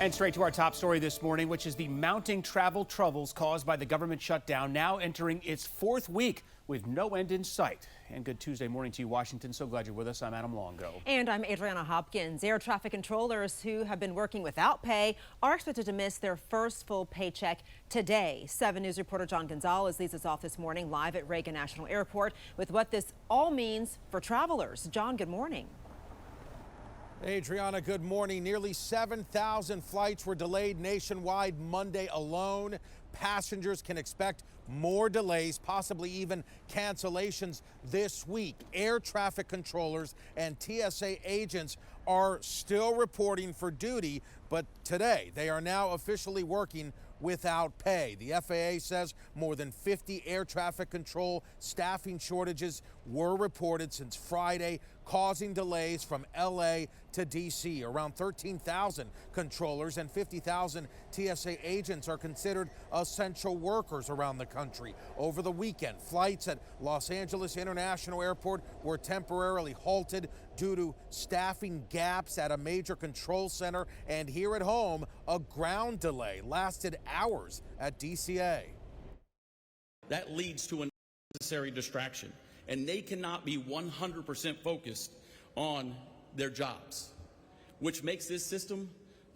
And straight to our top story this morning, which is the mounting travel troubles caused by the government shutdown, now entering its fourth week with no end in sight. And good Tuesday morning to you, Washington. So glad you're with us. I'm Adam Longo. And I'm Adriana Hopkins. Air traffic controllers who have been working without pay are expected to miss their first full paycheck today. 7 News reporter John Gonzalez leads us off this morning live at Reagan National Airport with what this all means for travelers. John, good morning. Adriana, good morning. Nearly 7,000 flights were delayed nationwide Monday alone. Passengers can expect more delays, possibly even cancellations this week. Air traffic controllers and TSA agents are still reporting for duty, but today they are now officially working without pay. The FAA says more than 50 air traffic control staffing shortages were reported since Friday, causing delays from LA to DC. Around 13,000 controllers and 50,000 TSA agents are considered essential workers around the country. Over the weekend, flights at Los Angeles International Airport were temporarily halted due to staffing gaps at a major control center, and here at home, a ground delay lasted hours at DCA. That leads to a necessary distraction, and they cannot be 100% focused on their jobs, which makes this system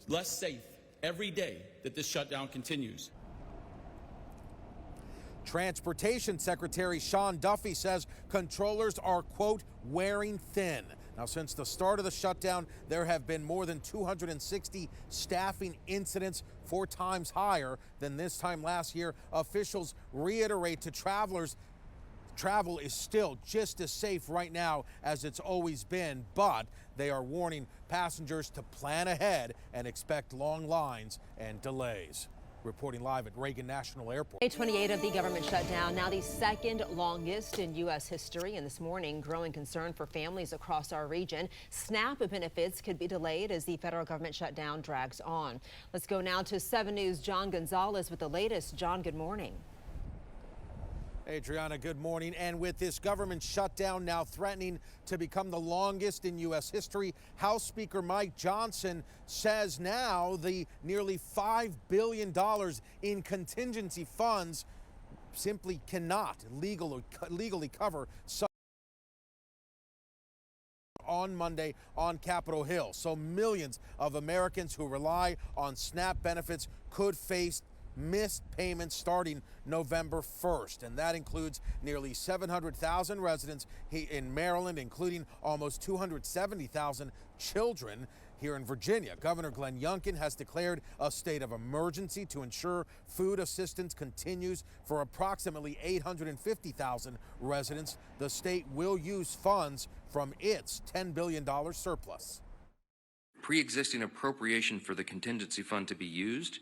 less safe every day that this shutdown continues. Transportation Secretary Sean Duffy says controllers are, quote, wearing thin. Now, since the start of the shutdown, there have been more than 260 staffing incidents, 4 times higher than this time last year. Officials reiterate to travelers travel is still just as safe right now as it's always been, but they are warning passengers to plan ahead and expect long lines and delays. Reporting live at Reagan National Airport. Day 28 of the government shutdown, now the second longest in U.S. history. And this morning, growing concern for families across our region. SNAP benefits could be delayed as the federal government shutdown drags on. Let's go now to 7 News' John Gonzalez with the latest. John, good morning. Adriana, good morning. And with this government shutdown now threatening to become the longest in U.S. history, House Speaker Mike Johnson says now the nearly $5 billion in contingency funds simply cannot legally cover some on Monday on Capitol Hill. So millions of Americans who rely on SNAP benefits could face missed payments starting November 1st, and that includes nearly 700,000 residents in Maryland, including almost 270,000 children here in Virginia. Governor Glenn Youngkin has declared a state of emergency to ensure food assistance continues for approximately 850,000 residents. The state will use funds from its $10 billion surplus. Pre-existing appropriation for the contingency fund to be used,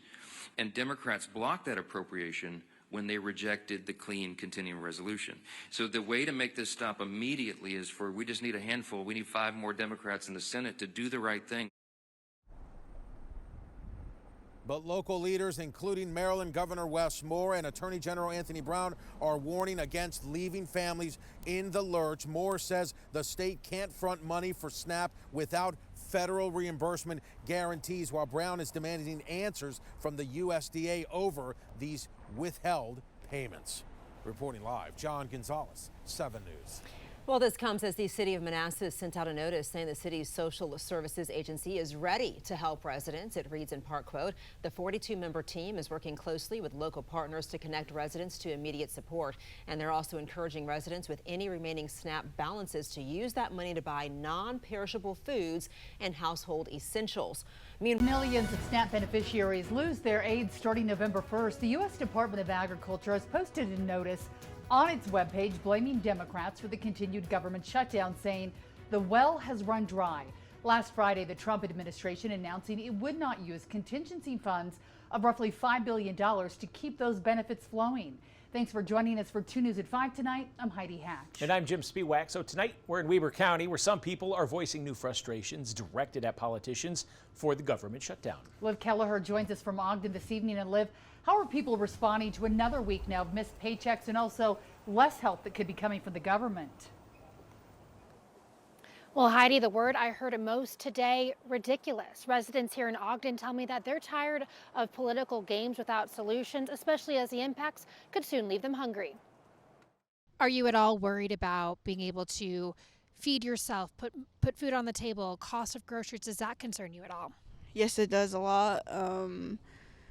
and Democrats blocked that appropriation when they rejected the clean continuing resolution. So the way to make this stop immediately is we just need a handful. We need 5 more Democrats in the Senate to do the right thing. But local leaders, including Maryland Governor Wes Moore and Attorney General Anthony Brown, are warning against leaving families in the lurch. Moore says the state can't front money for SNAP without federal reimbursement guarantees, while Brown is demanding answers from the USDA over these withheld payments. Reporting live, John Gonzalez, 7 News. Well, this comes as the city of Manassas sent out a notice saying the city's social services agency is ready to help residents. It reads in part, quote, the 42-member team is working closely with local partners to connect residents to immediate support. And they're also encouraging residents with any remaining SNAP balances to use that money to buy non-perishable foods and household essentials. Millions of SNAP beneficiaries lose their aid starting November 1st. The U.S. Department of Agriculture has posted a notice on its webpage blaming Democrats for the continued government shutdown, saying the well has run dry. Last Friday, the Trump administration announcing it would not use contingency funds of roughly $5 billion to keep those benefits flowing. Thanks for joining us for 2 News at 5 tonight. I'm Heidi Hatch. And I'm Jim Spiewak. So tonight we're in Weber County, where some people are voicing new frustrations directed at politicians for the government shutdown. Liv Kelleher joins us from Ogden this evening. And Liv, how are people responding to another week now of missed paychecks and also less help that could be coming from the government? Well, Heidi, the word I heard most today, ridiculous. Residents here in Ogden tell me that they're tired of political games without solutions, especially as the impacts could soon leave them hungry. Are you at all worried about being able to feed yourself, put food on the table, cost of groceries? Does that concern you at all? Yes, it does a lot.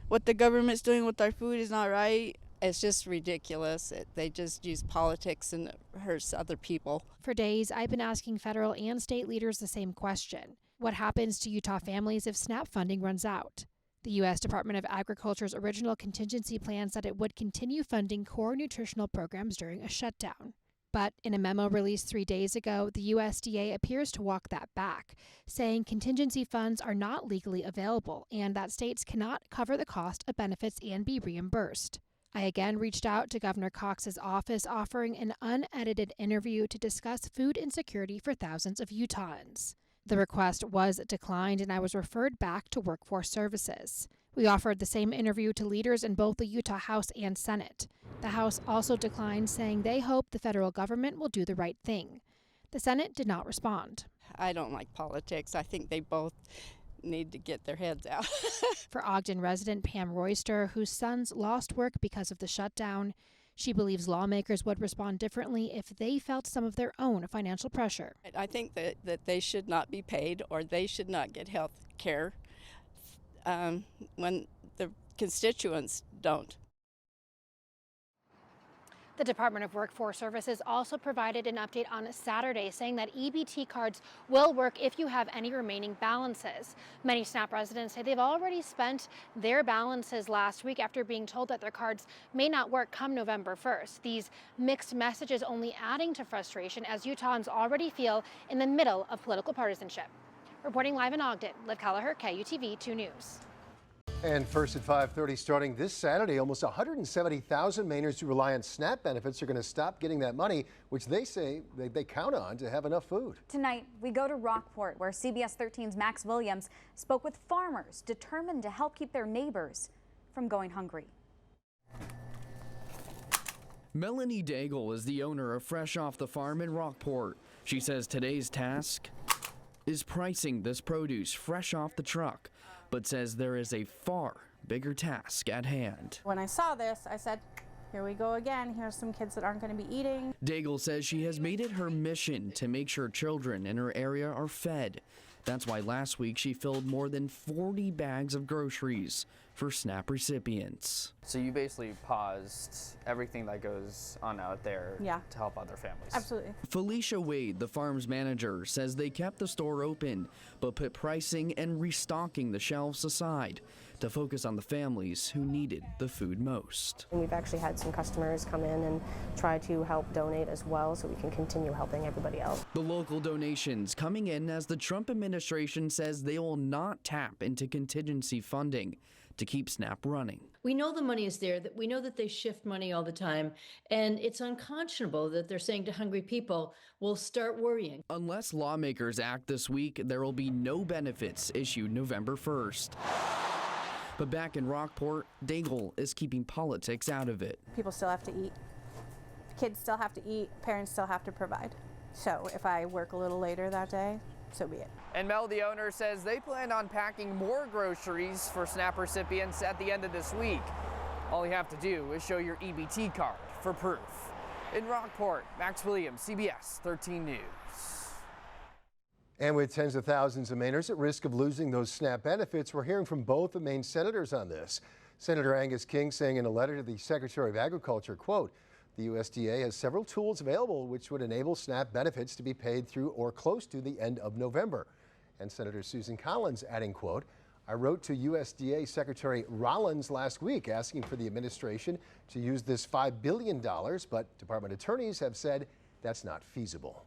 What the government's doing with our food is not right. It's just ridiculous. They just use politics and it hurts other people. For days, I've been asking federal and state leaders the same question. What happens to Utah families if SNAP funding runs out? The U.S. Department of Agriculture's original contingency plan said it would continue funding core nutritional programs during a shutdown. But in a memo released 3 days ago, the USDA appears to walk that back, saying contingency funds are not legally available and that states cannot cover the cost of benefits and be reimbursed. I again reached out to Governor Cox's office, offering an unedited interview to discuss food insecurity for thousands of Utahns. The request was declined, and I was referred back to Workforce Services. We offered the same interview to leaders in both the Utah House and Senate. The House also declined, saying they hope the federal government will do the right thing. The Senate did not respond. I don't like politics. I think they both need to get their heads out. For Ogden resident Pam Royster, whose sons lost work because of the shutdown, she believes lawmakers would respond differently if they felt some of their own financial pressure. I think that they should not be paid or they should not get health care when the constituents don't. The Department of Workforce Services also provided an update on Saturday saying that EBT cards will work if you have any remaining balances. Many SNAP residents say they've already spent their balances last week after being told that their cards may not work come November 1st. These mixed messages only adding to frustration as Utahns already feel in the middle of political partisanship. Reporting live in Ogden, Liv Kelleher, KUTV 2 News. And first at 5:30 starting this Saturday, almost 170,000 Mainers who rely on SNAP benefits are going to stop getting that money, which they say they count on to have enough food. Tonight, we go to Rockport, where CBS 13's Max Williams spoke with farmers determined to help keep their neighbors from going hungry. Melanie Daigle is the owner of Fresh Off the Farm in Rockport. She says today's task is pricing this produce fresh off the truck, but says there is a far bigger task at hand. When I saw this, I said, here we go again. Here's some kids that aren't going to be eating. Daigle says she has made it her mission to make sure children in her area are fed. That's why last week she filled more than 40 bags of groceries for SNAP recipients. So you basically paused everything that goes on out there to help other families. Absolutely. Felicia Wade, the farm's manager, says they kept the store open, but put pricing and restocking the shelves aside to focus on the families who needed the food most. And we've actually had some customers come in and try to help donate as well so we can continue helping everybody else. The local donations coming in as the Trump administration says they will not tap into contingency funding to keep SNAP running. We know the money is there, that we know that they shift money all the time, and it's unconscionable that they're saying to hungry people, we'll start worrying. Unless lawmakers act this week, there will be no benefits issued November 1st. But back in Rockport, Daigle is keeping politics out of it. People still have to eat. Kids still have to eat. Parents still have to provide. So if I work a little later that day, so be it. And Mel, the owner, says they plan on packing more groceries for SNAP recipients at the end of this week. All you have to do is show your EBT card for proof. In Rockport, Max Williams, CBS 13 News. And with tens of thousands of Mainers at risk of losing those SNAP benefits, we're hearing from both the Maine senators on this. Senator Angus King saying in a letter to the Secretary of Agriculture, quote, the USDA has several tools available which would enable SNAP benefits to be paid through or close to the end of November. And Senator Susan Collins adding, quote, I wrote to USDA Secretary Rollins last week asking for the administration to use this $5 billion, but department attorneys have said that's not feasible.